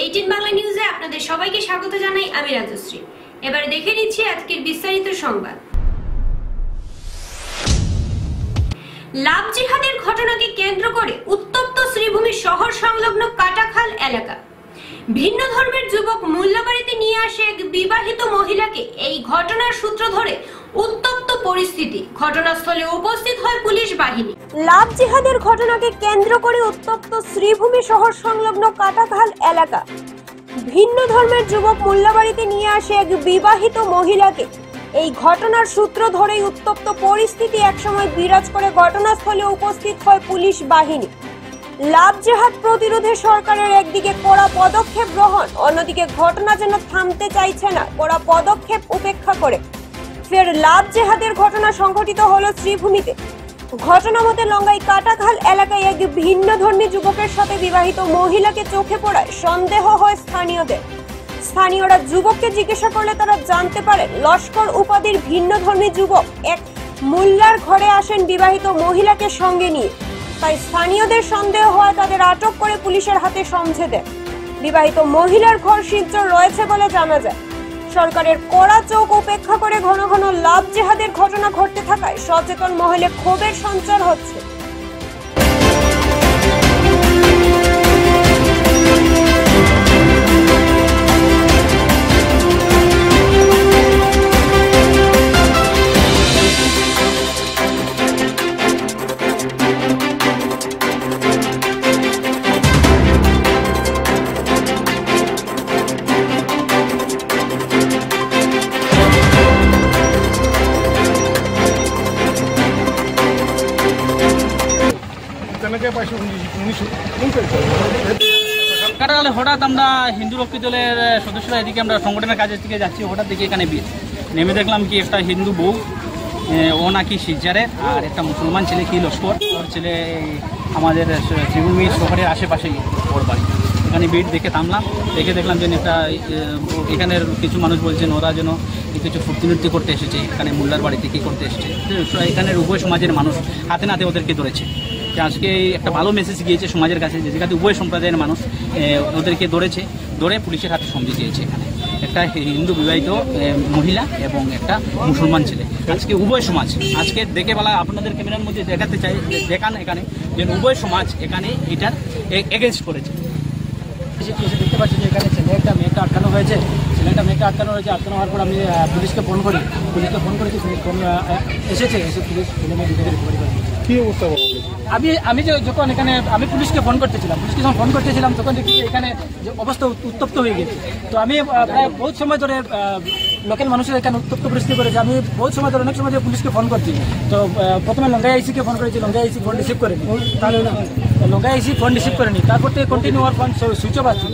18 বাংলা নিউজে আপনাদের সবাইকে স্বাগত জানাই আমি রাজশ্রী। এবারে দেখে নিচ্ছি আজকের বিস্তারিত সংবাদ। লাভ জিহাদের ঘটনাকে কেন্দ্র করে উত্তপ্ত শ্রীভূমি শহর সংলগ্ন কাটাখাল এলাকা। ভিন্ন ধর্মের যুবক মূল্যবাড়িতে নিয়ে আসে এক বিবাহিত মহিলাকে। এই ঘটনার সূত্র ধরে উত্তপ্ত পরিস্থিতি। ঘটনাস্থলে উপস্থিত হয় পুলিশ বাহিনী। লাভ জিহাদের ঘটনাকে কেন্দ্র করে উত্তপ্ত শ্রীভূমি শহর সংলগ্ন কাটাখাল এলাকা। ভিন্ন ধর্মের যুবক মূল্যবাড়িতে নিয়ে আসে এক বিবাহিত মহিলাকে। এই ঘটনার সূত্র ধরেই উত্তপ্ত পরিস্থিতি একসময় বিরাজ করে। ঘটনাস্থলে উপস্থিত হয় পুলিশ বাহিনী। লাভ জিহাদ প্রতিরোধে সরকারের একদিকে কড়া পদক্ষেপ গ্রহণ, অন্যদিকে ঘটনা যেন থামতে চাইছে না। কড়া পদক্ষেপ উপেক্ষা করে ফের লাভ জিহাদের ঘটনা সংঘটিত হলো শ্রীভূমিতে। ঘটনা মতে লঙ্গাই কাটাখাল এলাকায় এক ভিন্ন ধর্মী যুবকের সাথে বিবাহিত মহিলাকে চোখে পড়ায় সন্দেহ হয় স্থানীয়দের। স্থানীয়রা যুবককে জিজ্ঞাসা করলে তারা জানতে পারেন লস্কর উপাধির ভিন্ন ধর্মী যুবক এক মোল্লার ঘরে আসেন বিবাহিত মহিলাকে সঙ্গে নিয়ে। তাই স্থানীয়দের সন্দেহ হয়, তাদের আটক করে পুলিশের হাতে সমঝে দেয়। বিবাহিত মহিলার ঘর শিলচর রয়েছে বলে জানা যায়। সরকারের কড়া চোখ উপেক্ষা করে ঘন ঘন লাভ জিহাদের ঘটনা ঘটতে থাকায় সচেতন মহলে ক্ষোভের সঞ্চার হচ্ছে। কাটাখালে হঠাৎ আমরা হিন্দু রক্ষী দলের সদস্যরা এদিকে আমরা সংগঠনের কাজের দিকে যাচ্ছি। হঠাৎ দেখি এখানে নেমে দেখলাম কি একটা হিন্দু বউ, ও নাকি শিলচরের, আর একটা মুসলমান ছেলে কি লস্কর, ওর ছেলে আমাদের শ্রীভূমি শহরের আশেপাশেই ওর বাড়ি। এখানে ভিড় দেখে থামলাম, দেখে দেখলাম যে একটা এখানের কিছু মানুষ বলছেন ওরা যেন কিছু ফুর্তি নৃত্য করতে এসেছে, এখানে মোল্লার বাড়িতে কী করতে এসেছে। এখানের উভয় সমাজের মানুষ হাতে নাতে ওদেরকে ধরেছে। আজকে একটা ভালো মেসেজ গিয়েছে সমাজের কাছে, যেখানে উভয় সম্প্রদায়ের মানুষ ওদেরকে ধরে পুলিশের হাতে সমঝে দিয়েছে। এখানে একটা হিন্দু বিবাহিত মহিলা এবং একটা মুসলমান ছেলে। আজকে উভয় সমাজ আজকে দেখে বলা আপনাদের ক্যামেরার মধ্যে দেখাতে চাই, দেখান এখানে যে উভয় সমাজ এখানে এটার এগেনস্ট করেছে। দেখতে পাচ্ছি যে এখানে ছেলেটা মেয়েটা আটকানো হয়েছে। আটকানো হওয়ার পর আমি পুলিশকে ফোন করেছি, পুলিশ ফোন এসেছে, এসে পুলিশ ছেলে মেয়ে দুটোকে রিকভারি করে। কী অবস্থা? আমি যখন এখানে আমি পুলিশকে ফোন করতেছিলাম তখন দেখি এখানে যে অবস্থা উত্তপ্ত হয়ে গেছে। তো আমি প্রায় বহুত সময় ধরে লোকাল মানুষের এখানে উত্তপ্ত পরিস্থিতি করেছে। আমি বহুত সময় ধরে অনেক সময় পুলিশকে ফোন করছি। তো প্রথমে লঙ্গাই আইসিকে ফোন করেছি, লঙ্গাই আইসি ফোন রিসিভ করেনি। তারপর থেকে কন্টিনিউ আমার ফোন সুইচ অফ আসছিল।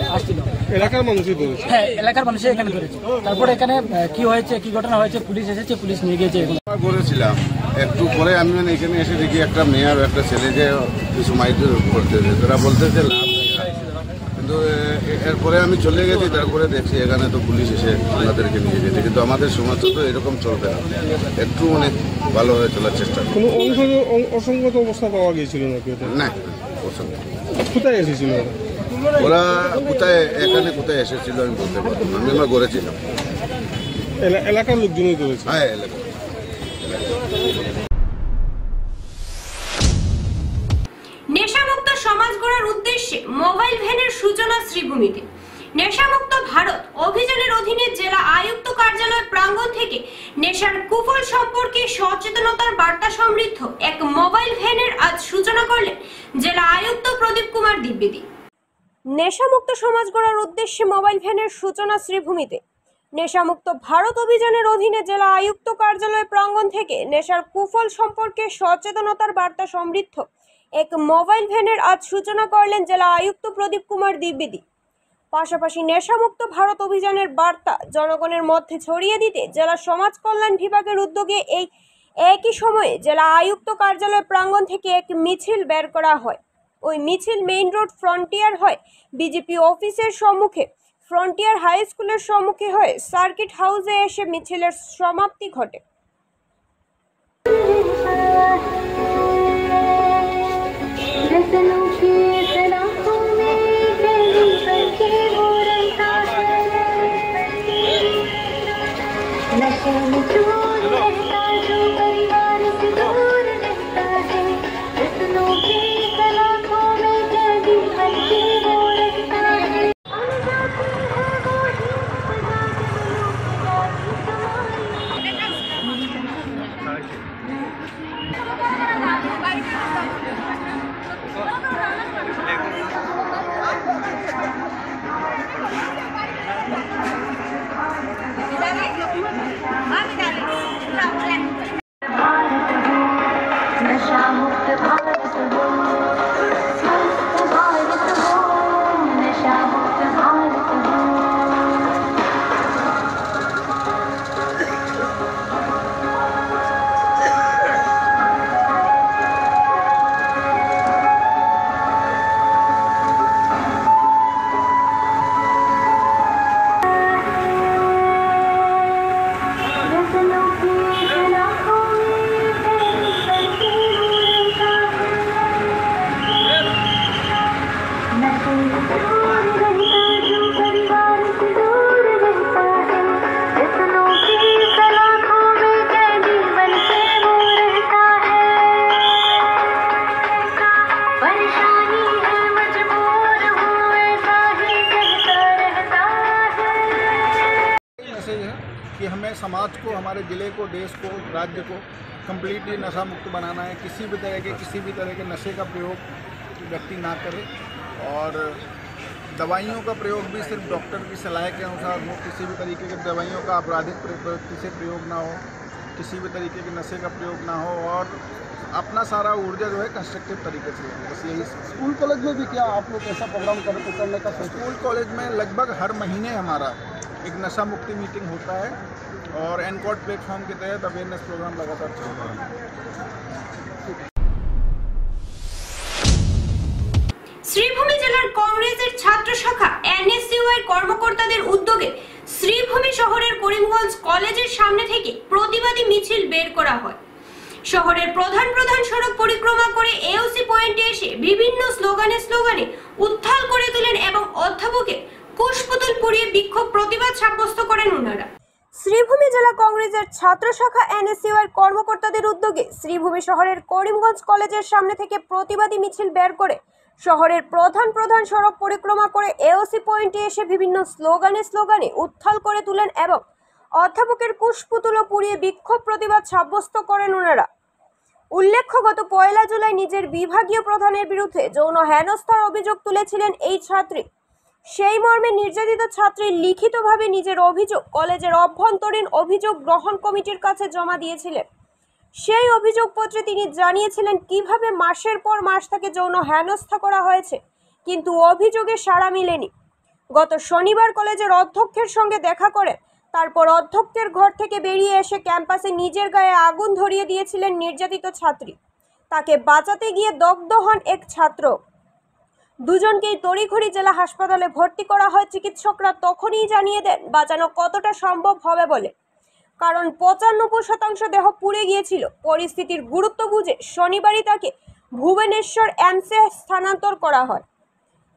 এলাকার মানুষই ধরেছে? হ্যাঁ, এলাকার মানুষই এখানে ধরেছে। তারপরে এখানে কি হয়েছে, কি ঘটনা হয়েছে, পুলিশ এসেছে, পুলিশ নিয়ে গিয়েছে। করেছিলাম একটু পরে আমি এখানে এসে দেখি একটা মেয়ে আর একটা ছেলে যে কিছু মাইকের করতেছে, তারা বলতেছে লাভ। কিন্তু এরপরে আমি চলে গেছি, তারপরে দেখছি এখানে তো পুলিশ এসে আমাদেরকে নিয়ে গেছে। কিন্তু আমাদের সমাজ তো এরকম চলবে না, একটু অনেক ভালোভাবে চলার চেষ্টা করি। অসংগত অবস্থা পাওয়া গিয়েছিল নাকি? না, অসংগত। কোথায় এসেছিল ওরা? কোথায় এসেছিল আমি বলতে পারবো না, আমি আমার ঘরে ছিলাম। এলাকার লোকজনই করেছে? হ্যাঁ, এলাকা। নেশামুক্ত সমাজ গড়ার উদ্দেশ্যে মোবাইল ভ্যানের সূচনা শ্রীভূমিতে। নেশামুক্ত ভারত অভিযানের অধীনে জেলা আয়ুক্ত কার্যালয় প্রাঙ্গণ থেকে নেশার কুফল সম্পর্কে সচেতনতার বার্তা সমৃদ্ধ এক মোবাইল ভ্যানের আজ সূচনা করলেন জেলা আয়ুক্ত প্রদীপ কুমার দ্বিবেদী। নেশামুক্ত সমাজ গড়ার উদ্দেশ্যে মোবাইল ভ্যানের সূচনা শ্রীভূমিতে। নেশামুক্ত ভারত অভিযানের অধীনে জেলা আয়ুক্ত কার্যালয় প্রাঙ্গণ থেকে নেশার কুফল সম্পর্কে সচেতনতার বার্তা সমৃদ্ধ এক মোবাইল ভ্যানের আজ সূচনা করলেন জেলা আয়ুক্ত প্রদীপ কুমার দ্বিবেদী। পাশাপাশি নেশামুক্ত ভারত অভিযানের বার্তা জনগণের মধ্যে ছড়িয়ে দিতে জেলা সমাজ কল্যাণ বিভাগের উদ্যোগে একই সময়ে জেলা আয়ুক্ত কার্যালয় প্রাঙ্গণ থেকে এক মিছিল বের করা হয়। ওই মিছিল মেইন রোড ফ্রন্টিয়ার হয় বিজেপি অফিসের সম্মুখে, ফ্রন্টিয়ার হাই স্কুলের সম্মুখে হয়ে সার্কিট হাউসে এসে মিছিলের সমাপ্তি ঘটে। फसलों की सलाखों में गली सके वो समाज को, हमारे ज़िले को, देश को, राज्य को कम्प्लीटली नशा मुक्त बनाना है। किसी भी तरह के नशे का प्रयोग व्यक्ति ना करे और दवाइयों का प्रयोग भी सिर्फ डॉक्टर की सलाह के अनुसार हो। किसी भी तरीके की दवाइयों का आपराधिक प्रवृत्ति से प्रयोग ना हो, किसी भी तरीके के नशे का प्रयोग ना हो और अपना सारा ऊर्जा जो है कंस्ट्रक्टिव तरीके से हो। बस यही स्कूल कॉलेज में भी क्या आप लोग ऐसा प्रोग्राम करने का? स्कूल कॉलेज में लगभग हर महीने हमारा एक नशा मुक्ति मीटिंग होता है और एनकॉट प्लेटफॉर्म के तहत अवेयरनेस प्रोग्राम लगातार चल रहा है। শ্রীভূমি জেলার কংগ্রেসের ছাত্র শাখা এনএসইউআই কর্মকর্তাদের উদ্যোগে শ্রীভূমি শহরের করিমগঞ্জ কলেজের সামনে থেকে প্রতিবাদী মিছিল বের করা হয়। শহরের প্রধান সড়ক পরিক্রমা করে এওসি পয়েন্টে এসে বিভিন্ন স্লোগানে উত্থাল করে তোলেন এবং অধ্যাপকের কুশপুতুল পুড়িয়ে বিক্ষোভ প্রতিবাদ সাব্যস্ত করেন ওনারা। শ্রীভূমি জেলা কংগ্রেসের ছাত্র শাখা এনএসইউআই কর্মকর্তাদের উদ্যোগে শ্রীভূমি শহরের করিমগঞ্জ কলেজের সামনে থেকে প্রতিবাদী মিছিল বের করে শহরের প্রধান সড়ক পরিক্রমা করে এওসি পয়েন্টে এসে বিভিন্ন স্লোগানে উত্থাল করে তুলেন এবং অধ্যাপকের কুশপুতুল পুড়িয়ে বিক্ষোভ প্রতিবাদ সাব্যস্ত করেন ওনারা। উল্লেখ্য, গত 1 জুলাই নিজের বিভাগীয় প্রধানের বিরুদ্ধে যৌন হেনস্থার অভিযোগ তুলেছিলেন এই ছাত্রী। সেই মর্মে নির্যাতিত ছাত্রী লিখিতভাবে নিজের অভিযোগ কলেজের অভ্যন্তরীণ অভিযোগ গ্রহণ কমিটির কাছে জমা দিয়েছিলেন। সেই অভিযোগপত্রে তিনি জানিয়েছিলেন কিভাবে মাসের পর মাস তাকে যৌন হেনস্থা করা হয়েছে, কিন্তু অভিযোগে সাড়া মিলেনি। গত শনিবার কলেজের অধ্যক্ষের সঙ্গে দেখা করে তারপর অধ্যক্ষের ঘর থেকে বেরিয়ে এসে ক্যাম্পাসে নিজের গায়ে আগুন ধরিয়ে দিয়েছিলেন নির্যাতিত ছাত্রী। তাকে বাঁচাতে গিয়ে দগ্ধ হন এক ছাত্র। দুজনকেই তড়িঘড়ি জেলা হাসপাতালে ভর্তি করা হয়। চিকিৎসকরা তখনই জানিয়ে দেন বাঁচানো কতটা সম্ভব হবে বলে, কারণ 95% দেহ পুড়ে গিয়েছিল। পরিস্থিতির গুরুত্ব বুঝে শনিবারই তাকে ভুবনেশ্বর এমসে স্থানান্তর করা হয়।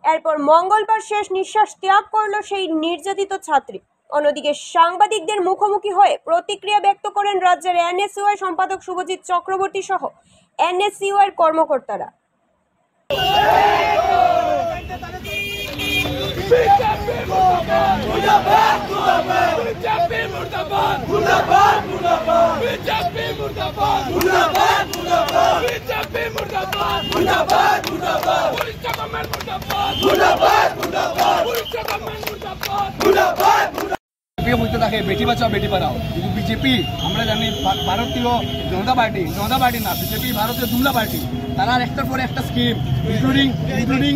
এরপর মঙ্গলবার শেষ নিঃশ্বাস ত্যাগ করল সেই নির্যাতিত ছাত্রী। অন্যদিকে সাংবাদিকদের মুখোমুখি হয়ে প্রতিক্রিয়া ব্যক্ত করেন রাজ্যের এনএসইউআই সম্পাদক শুভজিৎ চক্রবর্তী সহ এনএসইউআই কর্মকর্তারা। হইতে থাকে বেটি বাঁচাও বেটি পড়াও, কিন্তু বিজেপি আমরা জানি ভারতীয় জনতা পার্টি না, বিজেপি ভারতীয় জুমলা পার্টি, তারা একটার পরে একটা স্কিম ইনক্লুডিং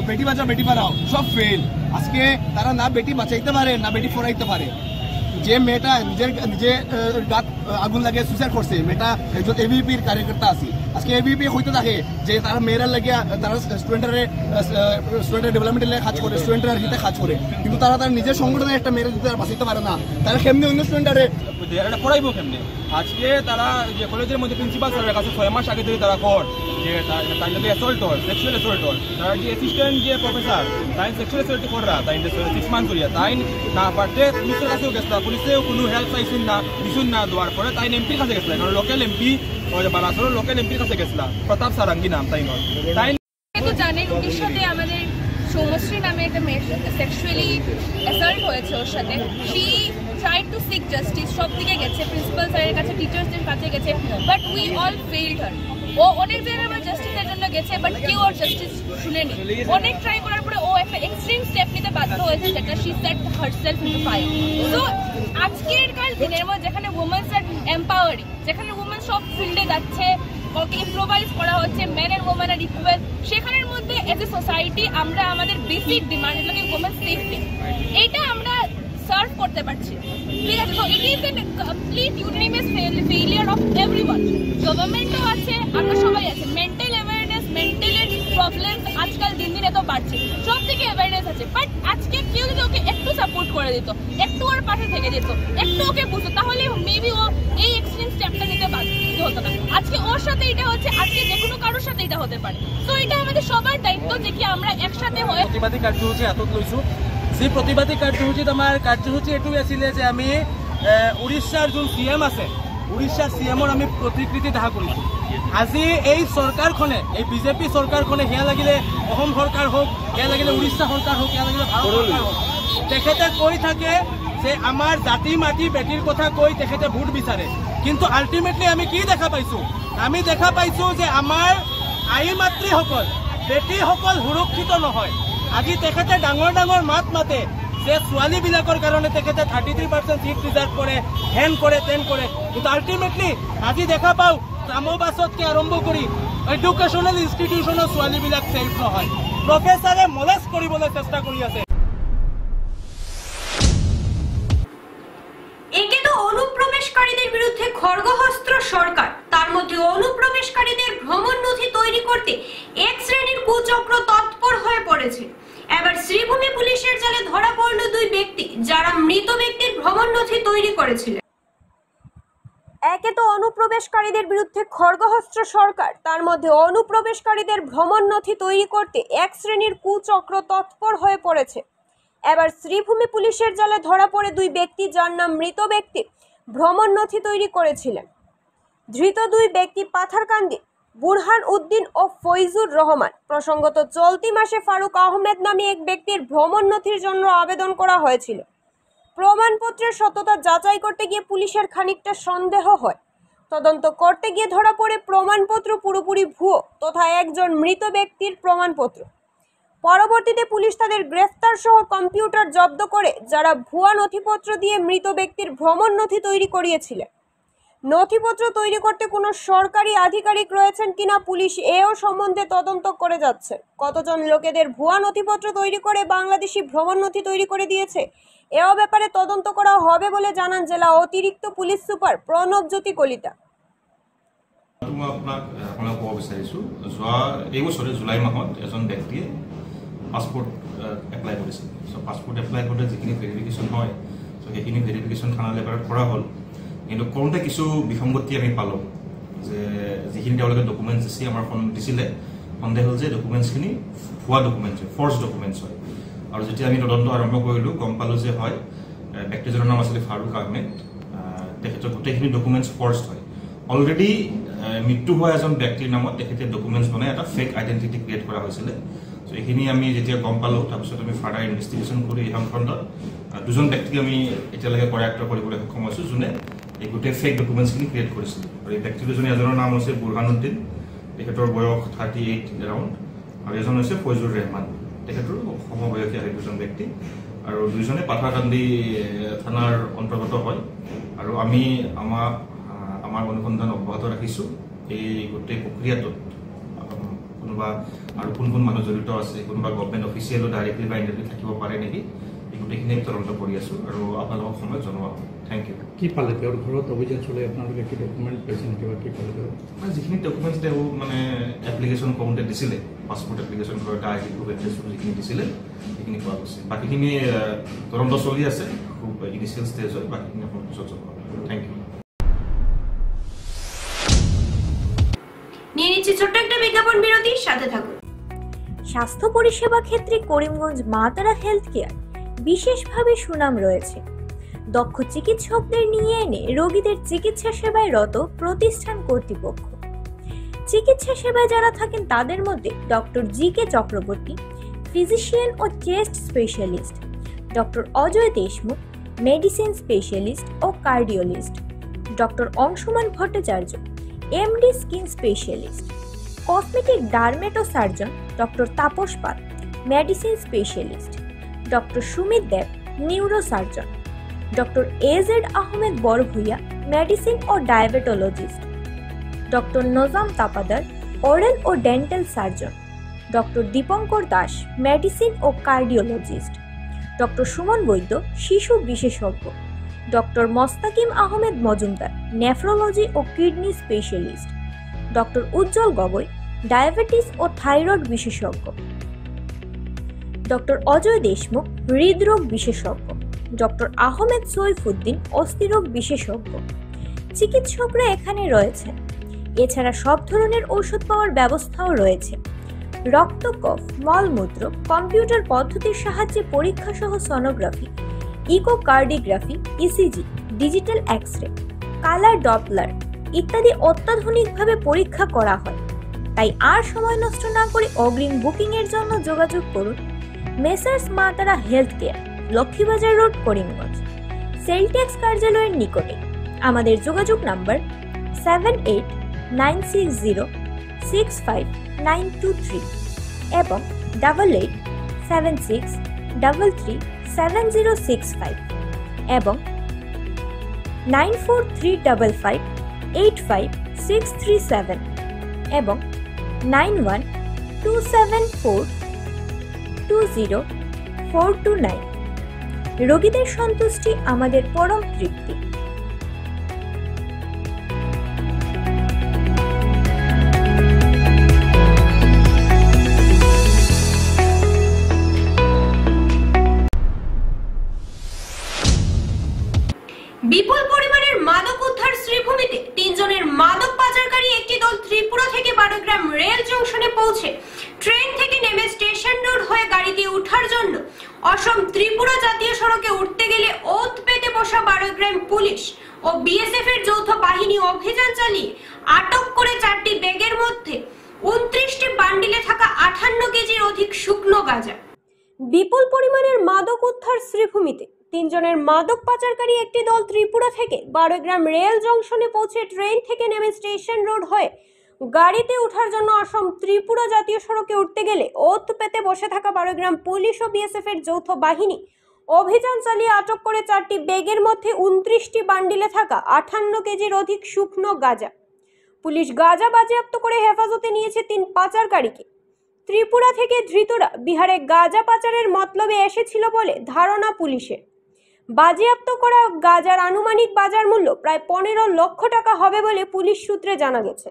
বেটি বাঁচাও বেটি পড়াও সব ফেল। আজকে তারা না বেটি বাঁচাইতে পারে না বেটি পড়াইতে পারে। যে মেয়েটা নিজে গাত আগুন লাগে সুইসাইড করছে, মেয়েটা একজন এবিপির কার্যকর্তা আছে। আজকে এবিপি হইতে থাকে যে তারা মেয়েরা লাগে তারা স্টুডেন্টের ডেভেলপমেন্টের লাগে কাজ করে, স্টুডেন্টের হিতে কাজ করে, কিন্তু তারা তার নিজের সংগঠনের একটা মেয়েরা যদি বাঁচাইতে পারে না, তারা কেমনি অন্য স্টুডেন্টারে পড়াইব কেমনি? আজকে তারা যে কলেজের মধ্যে প্রিন্সিপাল স্যারের কাছে 6 মাস আগে থেকে তারা কর যে তাই যদি অ্যাসল্ট হয়, সেক্সুয়াল অ্যাসল্ট হয়, তারা যে অ্যাসিস্ট্যান্ট যে প্রফেসর তাই সেক্সুয়াল অ্যাসল্ট করা তাই 6 মান্থ করিয়া তাই না পারতে পুলিশের কাছেও গেছিল, পুলিশেও কোনো হেল্প চাইছেন না দিছুন না, দেওয়ার পরে তাই এমপির কাছে গেছিল, কারণ লোকাল এমপি বালাসোরের লোকাল এমপির কাছে গেছিল, প্রতাপ সারাঙ্গি নাম তাই নয়। তাই তো জানেন উড়িষ্যাতে আমাদের সৌমশ্রী নামে একটা মেয়ের সেক্সুয়ালি অ্যাসল্ট হয়েছে, ওর সাথে she tried to seek justice, সব দিকে গেছে, প্রিন্সিপাল স্যারের কাছে, টিচার্সদের কাছে গেছে, বাট উই অল ফেইলড হার। ও অনেক জায়গায় আমরা জাস্টিসের জন্য গেছে, বাট কেউ ওর জাস্টিস শুনেনি। অনেক ট্রাই করার পরে ও একটা এক্সট্রিম স্টেপ নিতে বাধ্য হয়েছে, যেটা she set herself into fire. তো আজকের কাল দিনের মধ্যে যেখানে উমেন্স আর এম্পাওয়ারিং, যেখানে উমেন্স সব ফিল্ডে যাচ্ছে, ওকে ইম্প্রোভাইজ করা হচ্ছে, men and women are equal, সেখানের মধ্যে এজ এ সোসাইটি আমরা আমাদের বেসিক ডিমান্ড লাগে ওমেন সেফটি, এইটা আমরা সার্ভ করতে পারছি, ঠিক আছে? তো it is a complete unanimous failure of everyone. গভর্নমেন্টও আছে, আমরা সবাই আছে, মেন্টাল অ্যাওয়ারনেস, মেন্টাল প্রবলেম আজকাল দিন দিন এত বাড়ছে, সব থেকে অ্যাওয়ারনেস আছে, বাট আজকে কেউ যদি ওকে একটু সাপোর্ট করে দিত, একটু ওর পাশে থেকে যেত, একটু ওকে বুঝতো, তাহলে মেবি ও এই এক্সট্রিম স্টেপটা নিতে বাধ্য হতো না। আজকে ওর সাথে এটা হচ্ছে, আজকে যে কোনো কারোর সাথে এটা হতে পারে। তো এটা আমাদের সবার দায়িত্ব যে কি আমরা একসাথে হয়ে প্ৰতিবাদী কাৰ্যসূচী হাতত লৈছোঁ। যি প্ৰতিবাদী কাৰ্যসূচীত আমাৰ কাৰ্যসূচী এইটো আছিলে যে আমি উৰিষ্যাৰ যোন CM আছে, উৰিষ্যাৰ CMৰ আমি প্ৰতিকৃতি দাহ কৰিছোঁ। আজি এই চৰকাৰখনে, এই বিজেপি চৰকাৰখনে, সেয়া লাগিলে অসম চৰকাৰ হওক, সেয়া লাগিলে উৰিষ্যা চৰকাৰ হওক, সেয়া লাগিলে ভাৰত চৰকাৰ হওক, তেখেতে কৈ থাকে যে আমাৰ জাতি মাটি বেটিৰ কথা কৈ তেখেতে ভোট বিচাৰে, কিন্তু আল্টিমেটলি আমি কি দেখা পাইছো? আমি দেখা পাইছো যে আমাৰ আই মাতৃসকল বেটিসকল সুৰক্ষিত নহয়। আজি তেখেতে ডাঙৰ ডাঙৰ মাত মাতে যে ছোৱালীবিলাকৰ কাৰণে তেখেতে 33% চিট ৰিজাৰ্ভ কৰে, হেন কৰে তেন কৰে, কিন্তু আল্টিমেটলি আজি দেখা পাওঁ ট্ৰামবাছতকে আৰম্ভ কৰি এডুকেশ্যনেল ইনষ্টিটিউচনৰ ছোৱালীবিলাক ছেফ নহয়। প্ৰফেচাৰে মলেষ্ট কৰিবলৈ চেষ্টা কৰি আছে। একে তো অনুপ্রবেশকারীদের বিরুদ্ধে খড়গহস্ত্র সরকার, তার মধ্যে অনুপ্রবেশকারীদের ভ্রমণ নথি তৈরি করতে এক শ্রেণীর কুচক্র তৎপর হয়ে পড়েছে। এবার শ্রীভূমি পুলিশের জালে ধরা পড়ল দুই ব্যক্তি যারা মৃত ব্যক্তির ভ্রমণ নথি তৈরি করেছিলেন। একে তো অনুপ্রবেশকারীদের বিরুদ্ধে খড়গহস্ত্র সরকার, তার মধ্যে অনুপ্রবেশকারীদের ভ্রমণ নথি তৈরি করতে এক শ্রেণীর কুচক্র তৎপর হয়ে পড়েছে। এবার শ্রীভূমি পুলিশের জালে ধরা পড়ে দুই ব্যক্তি যার নাম মৃত ব্যক্তির ভ্রমণ নথি তৈরি করেছিলেন। ধৃত দুই ব্যক্তি পাথারকান্দি বুরহান উদ্দিন ও ফৈজুর রহমান। প্রসঙ্গত চলতি মাসে ফারুক আহমেদ নামে এক ব্যক্তির ভ্রমণ নথির জন্য আবেদন করা হয়েছিল। প্রমাণপত্রের সত্যতা যাচাই করতে গিয়ে পুলিশের খানিকটা সন্দেহ হয়। তদন্ত করতে গিয়ে ধরা পড়ে প্রমাণপত্র পুরোপুরি ভুয়ো তথা একজন মৃত ব্যক্তির প্রমাণপত্র। পরবর্তীতে পুলিশ তাদের গ্রেফতার সহ কম্পিউটার জব্দ করে যারা ভুয়া নথিপত্র দিয়ে মৃত ব্যক্তির ভ্রমণ নথি তৈরি করিয়েছিলেন। নথিপত্র তৈরি করতে কোনো সরকারি আধিকারিক রয়েছেন কিনা পুলিশ এও সম্বন্ধে তদন্ত করে যাচ্ছে। কতজন লোকেদের ভুয়া নথিপত্র তৈরি করে বাংলাদেশি ভ্রমণ নথি তৈরি করে দিয়েছে এও ব্যাপারে তদন্ত করা হবে বলে জানান জেলা অতিরিক্ত পুলিশ সুপার প্রণবজ্যোতি কলিতা। মই আপোনাক ক'ব বিচাৰিছোঁ, যোৱা এই বছৰে জুলাই মাহত এজন ব্যক্তিয়ে পাছপোৰ্ট এপ্লাই কৰিছিল। চ' পাছপোৰ্ট এপ্লাই কৰোঁতে যিখিনি ভেৰিফিকেশ্যন হয়, চ' সেইখিনি ভেৰিফিকেশ্যন থানা লেভেলত কৰা হ'ল, কিন্তু কৰোঁতে কিছু বিসংগতি আমি পালোঁ যে যিখিনি তেওঁলোকে ডকুমেণ্টছ দিছিলে সন্দেহ হ'ল যে ডকুমেণ্টছখিনি ভুৱা ডকুমেণ্টছ হয়, ফৰ্জ ডকুমেণ্টছ হয়। আৰু যেতিয়া আমি তদন্ত আৰম্ভ কৰিলোঁ গম পালোঁ যে হয় ব্যক্তিজনৰ নাম আছিলে ফাৰুক আহমেদ, তেখেতৰ গোটেইখিনি ডকুমেণ্টছ ফৰ্জড হয়। অলৰেডি মৃত্যু হোৱা এজন ব্যক্তিৰ নামত তেখেতে ডকুমেণ্টছ বনাই এটা ফেক আইডেণ্টিটি ক্ৰিয়েট কৰা হৈছিলে। চ' এইখিনি আমি যেতিয়া গম পালোঁ তাৰপিছত আমি ফাৰ্ডাৰ ইনভেষ্টিগেশ্যন কৰি এই খণ্ডত দুজন ব্যক্তিক আমি এতিয়ালৈকে কৰায়ত্ব কৰিবলৈ সক্ষম হৈছোঁ যোনে এই গোটেই ফেক ডকুমেণ্টছখিনি ক্ৰিয়েট কৰিছিল। আৰু এই ব্যক্তি দুজনে এজনৰ নাম হৈছে বুৰহান উদ্দিন, তেখেতৰ বয়স 38 এৰাউণ্ড, আৰু এজন হৈছে ফৈজুৰ ৰহমান, তেখেতৰ সমবয়সীয়া সেই দুজন ব্যক্তি। আৰু দুইজনে পাথাৰকান্দি থানাৰ অন্তৰ্গত হয়। আৰু আমি আমাৰ অনুসন্ধান অব্যাহত ৰাখিছোঁ। এই গোটেই প্ৰক্ৰিয়াটোত কোনোবা আৰু কোন কোন মানুহ জড়িত আছে, কোনোবা গভৰ্ণমেণ্ট অফিচিয়েলো ডাইৰেক্টলি বা ইনডাইৰেক্টলি থাকিব পাৰে নেকি, এই গোটেইখিনি তদন্ত কৰি আছোঁ আৰু আপোনালোকক সময়ত জনোৱা হ'ব। Thank you. কি পালে তেওঁৰ ঘৰত অভিযান চলাই আপোনালোকে কি ডকুমেণ্ট পাইছে নেকি বা কি পালে? মানে যিখিনি ডকুমেণ্টছ তেওঁ মানে এপ্লিকেশ্যন কৰোঁতে দিছিলে, পাছপোৰ্ট এপ্লিকেশ্যন কৰোঁতে আইডি প্ৰুফ এড্ৰেছ যিখিনি দিছিলে সেইখিনি পোৱা গৈছে। বাকীখিনি তদন্ত চলি আছে, খুব ইনিচিয়েল ষ্টেজ হয়, বাকীখিনি আপোনাৰ পিছত জনোৱা হ'ব। Thank you. নিয়ে নিচ্ছি ছোট্ট একটা বিজ্ঞাপন বিরতি, সাথে থাকুন। স্বাস্থ্য পরিষেবা ক্ষেত্রে করিমগঞ্জ মা তারা হেলথ কেয়ার বিশেষভাবে সুনাম রয়েছে। দক্ষ চিকিৎসকদের নিয়ে এনে রোগীদের চিকিৎসা সেবায় রত প্রতিষ্ঠান কর্তৃপক্ষ। চিকিৎসা সেবায় যারা থাকেন তাদের মধ্যে ডক্টর জি.কে. চক্রবর্তী, ফিজিশিয়ান ও chest specialist, doctor Ajay Deshmukh, medicine specialist ও cardiologist, doctor Anshuman Bhattacharya, MD skin specialist, cosmetic dermatosurgeon doctor Tapas Pal, medicine specialist, doctor Sumit Deb, neurosurgeon, doctor A Z Ahmed Barbhuiya, medicine ও diabetologist, doctor Nazam Tapadar, oral ও dental surgeon, doctor Dipankar Das, medicine ও cardiologist, doctor Suman Baidya, শিশু বিশেষজ্ঞ, doctor Mostakim Ahmed Majumdar, nephrology ও kidney specialist, doctor উজ্জ্বল Gogoi, diabetes ও thyroid বিশেষজ্ঞ, doctor Ajay Deshmukh, হৃদরোগ বিশেষজ্ঞ, doctor Ahmed Saifuddin, অস্থিরোগ বিশেষজ্ঞ। চিকিৎসকরা এখানে রয়েছেন। এছাড়া সব ধরনের ঔষধ পাওয়ার ব্যবস্থাও রয়েছে। রক্ত, কফ, মলমূত্র কম্পিউটার পদ্ধতির সাহায্যে পরীক্ষা সহ sonography, echocardiography, ECG, digital x-ray, colour Doppler ইত্যাদি অত্যাধুনিকভাবে পরীক্ষা করা হয়। তাই আর সময় নষ্ট না করে অগ্রিম বুকিং এর জন্য যোগাযোগ করুন মেসার্স মা তারা health care, Laxmibazar road, Karimganj. Sell tax কার্যালয়ের নিকটে। আমাদের যোগাযোগ নাম্বার 7896065923 এবং 8876337065 এবং 9435585637 এবং 9127420429। রোগীদের সন্তুষ্টি আমাদের পরম তৃপ্তি। বিপুল পরিমাণের মাদক উদ্ধার শ্রীভূমিতে। 3 জনের মাদক পাচারকারী একটি দল ত্রিপুরা থেকে বারোগ্রাম রেল জংশনে পৌঁছে ট্রেন থেকে নেমে স্টেশন রোড হয়ে গাড়িতে ওঠার জন্য অসম ত্রিপুরা জাতীয় সড়কে উঠতে গেলে ওত পেতে বসা বারোগ্রাম পুলিশ ও বিএসএফ এর যৌথ বাহিনী অভিযান চালিয়ে আটক করে 4টি ব্যাগের মধ্যে 29টি বান্ডিলে থাকা 58 কেজির অধিক শুকনো গাঁজা। বিপুল পরিমাণের মাদক উদ্ধার শ্রীভূমিতে। 3 জনের মাদক পাচারকারী একটি দল ত্রিপুরা থেকে বারোগ্রাম রেল জংশনে পৌঁছে ট্রেন থেকে নেমে স্টেশন রোড হয়ে গাড়িতে ওঠার জন্য অসম ত্রিপুরা জাতীয় সড়কে উঠতে গেলে ওত পেতে বসে থাকা বারোগ্রাম পুলিশ ও বিএসএফ এর যৌথ বাহিনী অভিযান চালিয়ে আটক করে 4টি ব্যাগের মধ্যে 29টি বান্ডিলে থাকা 58 কেজির অধিক শুকনো গাঁজা। পুলিশ গাঁজা বাজেয়াপ্ত করে হেফাজতে নিয়েছে 3 পাচারকারীকে। ত্রিপুরা থেকে ধৃতরা বিহারে গাঁজা পাচারের মতলবে এসেছিল বলে ধারণা পুলিশের। বাজেয়াপ্ত করা গাঁজার আনুমানিক বাজার মূল্য প্রায় 15 লক্ষ টাকা হবে বলে পুলিশ সূত্রে জানা গেছে।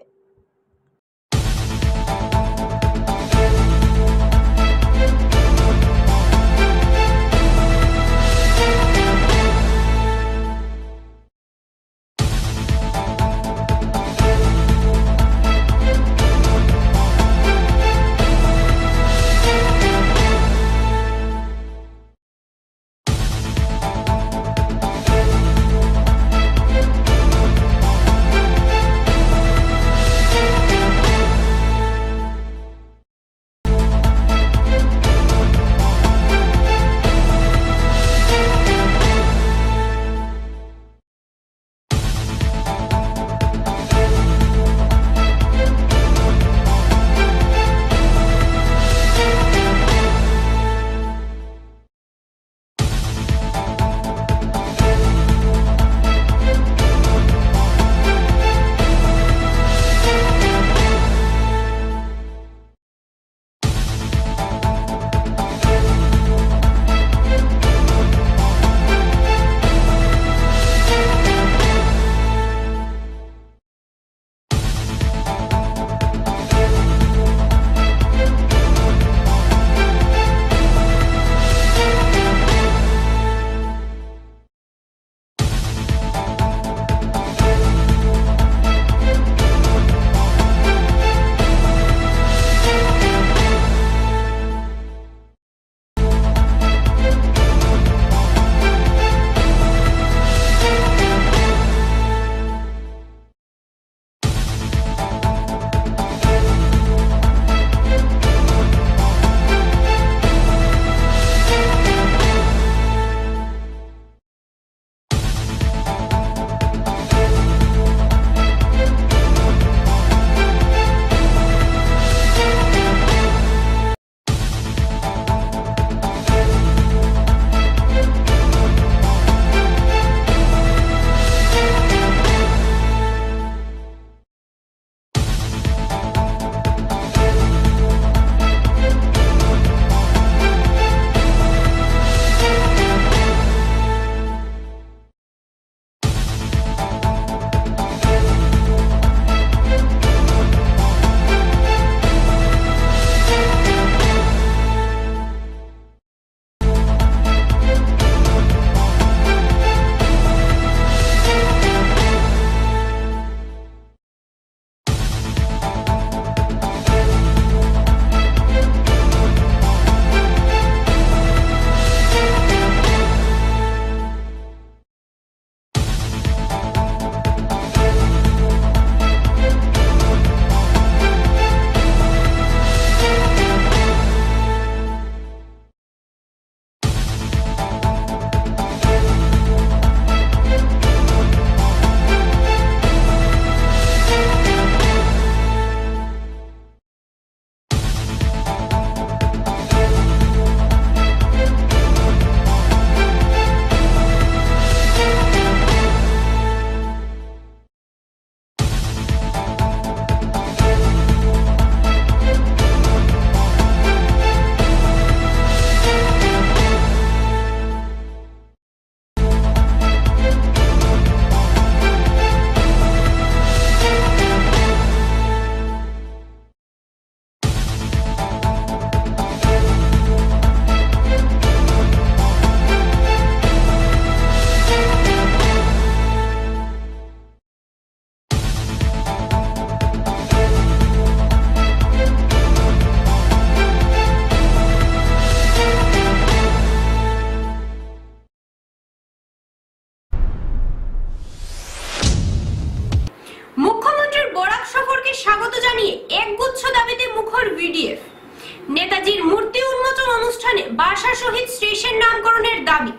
অনুষ্ঠানে বাসা শহীদ স্টেশন নামকরণের দাবি।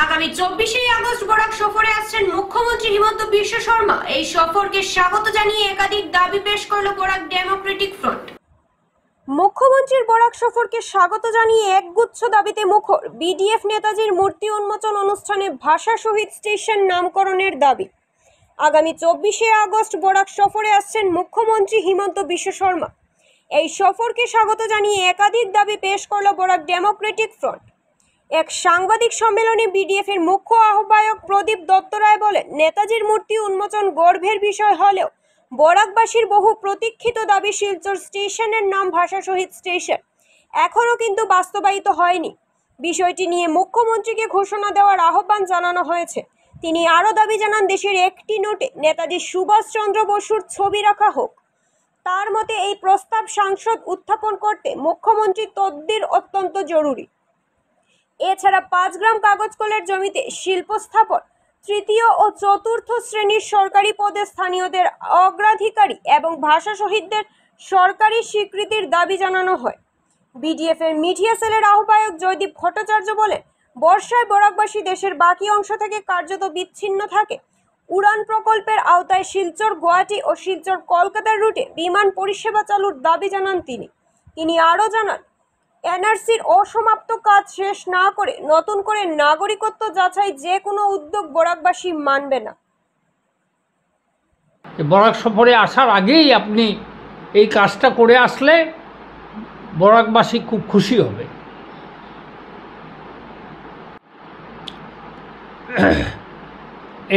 আগামী 24 আগস্ট বরাক সফরে আসছেন মুখ্যমন্ত্রী হিমন্ত বিশ্ব শর্মা। এই সফরকে স্বাগত জানিয়ে একাধিক দাবি পেশ করল বরাক ডেমোক্রেটিক ফ্রন্ট। মুখ্যমন্ত্রীর বরাক সফরকে স্বাগত জানিয়ে একগুচ্ছ দাবিতে মুখর বিডিএফ নেতাজির মূর্তি উন্মোচন অনুষ্ঠানে ভাষা শহীদ স্টেশন নামকরণের দাবি। আগামী 24 আগস্ট বরাক সফরে আসছেন মুখ্যমন্ত্রী হিমন্ত বিশ্ব শর্মা। এই সফরকে স্বাগত জানিয়ে একাধিক দাবি পেশ করল বরাক ডেমোক্রেটিক ফ্রন্ট। এক সাংবাদিক সম্মেলনে বিডিএফ এর মুখ্য আহ্বায়ক প্রদীপ দত্ত রায় বলেন, নেতাজির মূর্তি উন্মোচন গর্বের বিষয় হলেও বরাকবাসীর বহু প্রতীক্ষিত দাবি শিলচর স্টেশনের নাম ভাষা শহীদ স্টেশন এখনও কিন্তু বাস্তবায়িত হয়নি। বিষয়টি নিয়ে মুখ্যমন্ত্রীকে ঘোষণা দেওয়ার আহ্বান জানানো হয়েছে। তিনি আরও দাবি জানান, দেশের একটি নোটে নেতাজি সুভাষচন্দ্র বসুর ছবি রাখা হোক। তার মতে এই প্রস্তাব সংসদ উত্থাপন করতে মুখ্যমন্ত্রী তদবির অত্যন্ত জরুরি। এছাড়া 5 গ্রাম কাগজ কলের জমিতে শিল্প স্থাপন, তৃতীয় ও চতুর্থ শ্রেণীর সরকারি পদে স্থানীয়দের অগ্রাধিকারী এবং ভাষা শহীদদের সরকারি স্বীকৃতির দাবি জানানো হয়। বিডিএফ এর মিডিয়া সেলের আহ্বায়ক জয়দীপ ভট্টাচার্য বলেন, বর্ষায় বরাকবাসী দেশের বাকি অংশ থেকে কার্যত বিচ্ছিন্ন থাকে। উড়ান প্রকল্পের আওতায় শিলচর গুয়াহাটি ও শিলচর কলকাতার রুটে বিমান পরিষেবা চালুর দাবি জানান তিনি আরও জানান, এনআরসির অসমাপ্ত কাজ শেষ না করে নতুন করে নাগরিকত্ব যাচাই যে কোনো উদ্যোগ বরাকবাসী মানবে না। বরাক সফরে আসার আগেই আপনি এই কাজটা করে আসলে বরাকবাসী খুব খুশি হবে।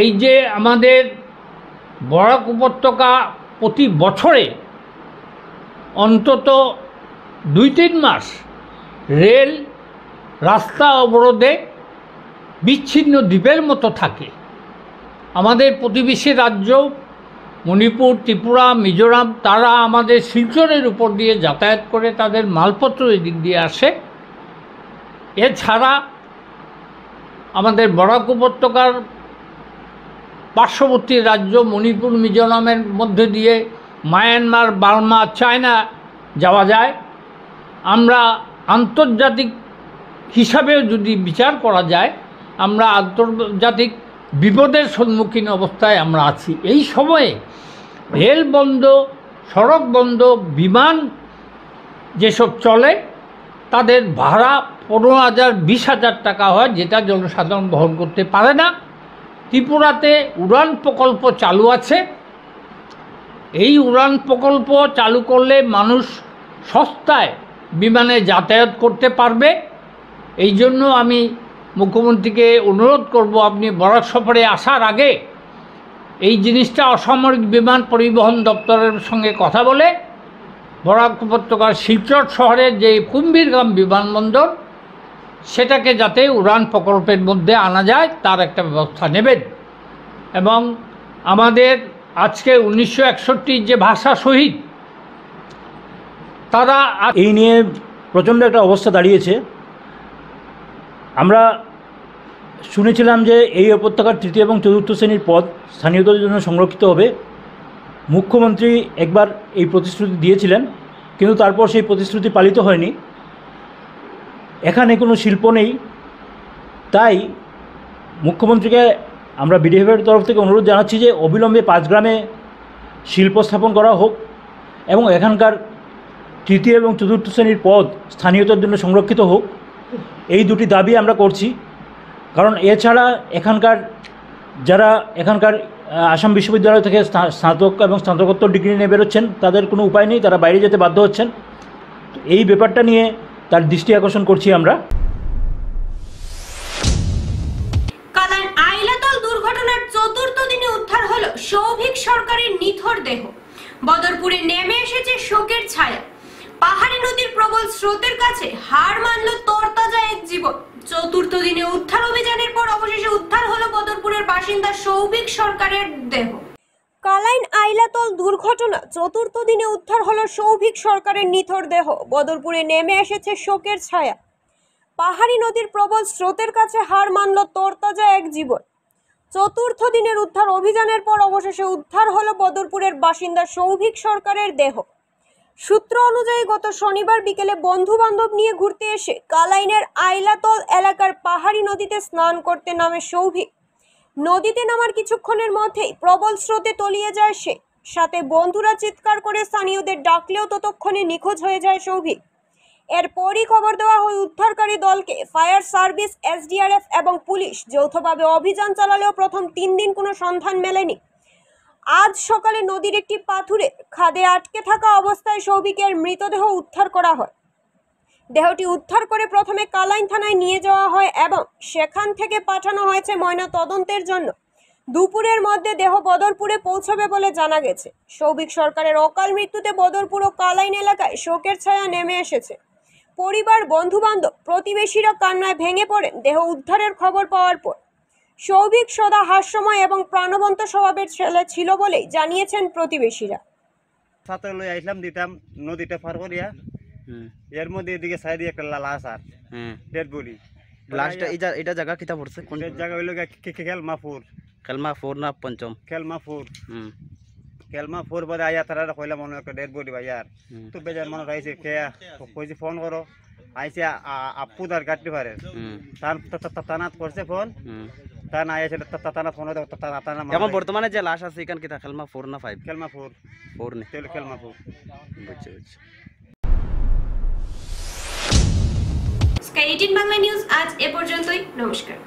এই যে আমাদের বরাক উপত্যকা প্রতি বছরে অন্তত 2-3 মাস রেল রাস্তা অবরোধে বিচ্ছিন্ন দ্বীপের মতো থাকে। আমাদের প্রতিবেশী রাজ্য মণিপুর, ত্রিপুরা, মিজোরাম তারা আমাদের শিলচরের উপর দিয়ে যাতায়াত করে তাদের মালপত্র এদিক দিয়ে আসে। এছাড়া আমাদের বরাক উপত্যকার পার্শ্ববর্তী রাজ্য মণিপুর, মিজোরামের মধ্যে দিয়ে মায়ানমার, বার্মা, চায়না যাওয়া যায়। আমরা আন্তর্জাতিক হিসাবেও যদি বিচার করা যায়, আমরা আন্তর্জাতিক বিপদের সম্মুখীন অবস্থায় আমরা আছি। এই সময়ে রেল বন্ধ, সড়ক বন্ধ, বিমান যেসব চলে তাদের ভাড়া 15,000 20,000 টাকা হয়, যেটা জনসাধারণ বহন করতে পারে না। ত্রিপুরাতে উড়ান প্রকল্প চালু আছে। এই উড়ান প্রকল্প চালু করলে মানুষ সস্তায় বিমানে যাতায়াত করতে পারবে। এই জন্য আমি মুখ্যমন্ত্রীকে অনুরোধ করব, আপনি বরাক সফরে আসার আগে এই জিনিসটা অসামরিক বিমান পরিবহন দপ্তরের সঙ্গে কথা বলে বরাক উপত্যকার শিলচর শহরের যে কুম্ভীরগ্রাম বিমানবন্দর সেটাকে যাতে উড়ান প্রকল্পের মধ্যে আনা যায় তার একটা ব্যবস্থা নেবেন। এবং আমাদের আজকে 1961 যে ভাষা শহীদ, তারা এই নিয়ে প্রচণ্ড একটা অবস্থা দাঁড়িয়েছে। আমরা শুনেছিলাম যে এই উপত্যকার 3য় এবং 4র্থ শ্রেণীর পদ স্থানীয়দের জন্য সংরক্ষিত হবে। মুখ্যমন্ত্রী একবার এই প্রতিশ্রুতি দিয়েছিলেন, কিন্তু তারপর সেই প্রতিশ্রুতি পালিত হয়নি। এখানে কোনো শিল্প নেই, তাই মুখ্যমন্ত্রীকে আমরা বিডিএফের তরফ থেকে অনুরোধ জানাচ্ছি যে অবিলম্বে 5 গ্রামে শিল্প স্থাপন করা হোক এবং এখানকার 3য় এবং 4র্থ শ্রেণীর পদ স্থানীয়তার জন্য সংরক্ষিত হোক। এই দুটি দাবি আমরা করছি, কারণ এছাড়া এখানকার যারা এখানকার আসাম বিশ্ববিদ্যালয় থেকে স্নাতক এবং স্নাতকোত্তর ডিগ্রি নিয়ে বেরোচ্ছেন তাদের কোনো উপায় নেই, তারা বাইরে যেতে বাধ্য হচ্ছেন। তো এই ব্যাপারটা নিয়ে তার দৃষ্টি আকর্ষণ করছি আমরা। কালাইন আইলাতল দুর্ঘটনার 4র্থ দিনে উদ্ধার হলো সৌভিক সরকারের নিথর দেহ। বদরপুরে নেমে এসেছে শোকের ছায়া। পাহাড়ি নদীর প্রবল স্রোতের কাছে হার মানল তরতাজা এক জীবন। 4র্থ দিনে উদ্ধার অভিযানের পর অবশেষে উদ্ধার হলো বদরপুরের বাসিন্দা সৌভিক সরকারের দেহ। কালাইন আইলাতল দুর্ঘটনা 4র্থ দিনে উদ্ধার হলো সৌভিক সরকারের নিথর দেহ। বদরপুরে নেমে এসেছে শোকের ছায়া। পাহাড়ি নদীর প্রবল স্রোতের কাছে হার মানল তরতাজা এক জীবন। 4র্থ দিনের উদ্ধার অভিযানের পর অবশেষে উদ্ধার হলো বদরপুরের বাসিন্দা সৌভিক সরকারের দেহ। সূত্র অনুযায়ী গত শনিবার বিকেলে বন্ধু বান্ধব নিয়ে ঘুরতে এসে কালাইনের আইলাতল এলাকার পাহাড়ি নদীতে স্নান করতে নামে সৌভিক। নদীতে নামার কিছুক্ষণের মধ্যেই প্রবল স্রোতে তলিয়ে যায় সে। সাথে বন্ধুরা চিৎকার করে স্থানীয়দের ডাকলেও ততক্ষণে নিখোঁজ হয়ে যায় সৌভিক। এরপরই খবর দেওয়া হয় উদ্ধারকারী দলকে। ফায়ার সার্ভিস, এসডিআরএফ এবং পুলিশ যৌথভাবে অভিযান চালালেও প্রথম 3 দিন কোনো সন্ধান মেলেনি। আজ সকালে নদীর একটি পাথুরে খাদে আটকে থাকা অবস্থায় সৌভিকের মৃতদেহ উদ্ধার করা হয়। দেহটি উদ্ধার করে প্রথমে কালাইন থানায় নিয়ে যাওয়া হয় এবং সেখান থেকে পাঠানো হয়েছে ময়না তদন্তের জন্য। দুপুরের মধ্যে দেহ বদরপুরে পৌঁছবে বলে জানা গেছে। সৌভিক সরকারের অকাল মৃত্যুতে বদরপুর ও কালাইন এলাকায় শোকের ছায়া নেমে এসেছে। পরিবার, বন্ধুবান্ধব, প্রতিবেশীরা কান্নায় ভেঙে পড়েন দেহ উদ্ধারের খবর পাওয়ার পর। সৌভিক সদা হাস্যময় এবং প্রাণবন্ত স্বভাবের ছেলে ছিল বলেই জানিয়েছেন প্রতিবেশীরা। সাথে লই আইলাম দিতাম নদীটা পার করিয়া, এর মধ্যে এদিকে সাইডে একটা লাশ আর ডেড বডি। লাশটা এটা জায়গা কিতা পড়ছে? কোন জায়গা হইল খেলমাপুর। খেলমাপুর না পঞ্চম? খেলমাপুর। খেলমাপুর বাদে আয়া তারা কইলাম মনে একটা ডেড বডি ভাই আর তো বেজার মনে আইছে কে কইছে ফোন করো। আইছে আপু তার গাড়ি পারে তানাত করছে ফোন। তানা আইছে তানা ফোন তানা। এখন বর্তমানে যে লাশ আছে এখান কিতা খেলমাপুর না 5? খেলমাপুর। 4 নে খেলমাপুর। বুঝছি। স্কাই 18 বাংলা নিউজ আজ এ পর্যন্তই। নমস্কার।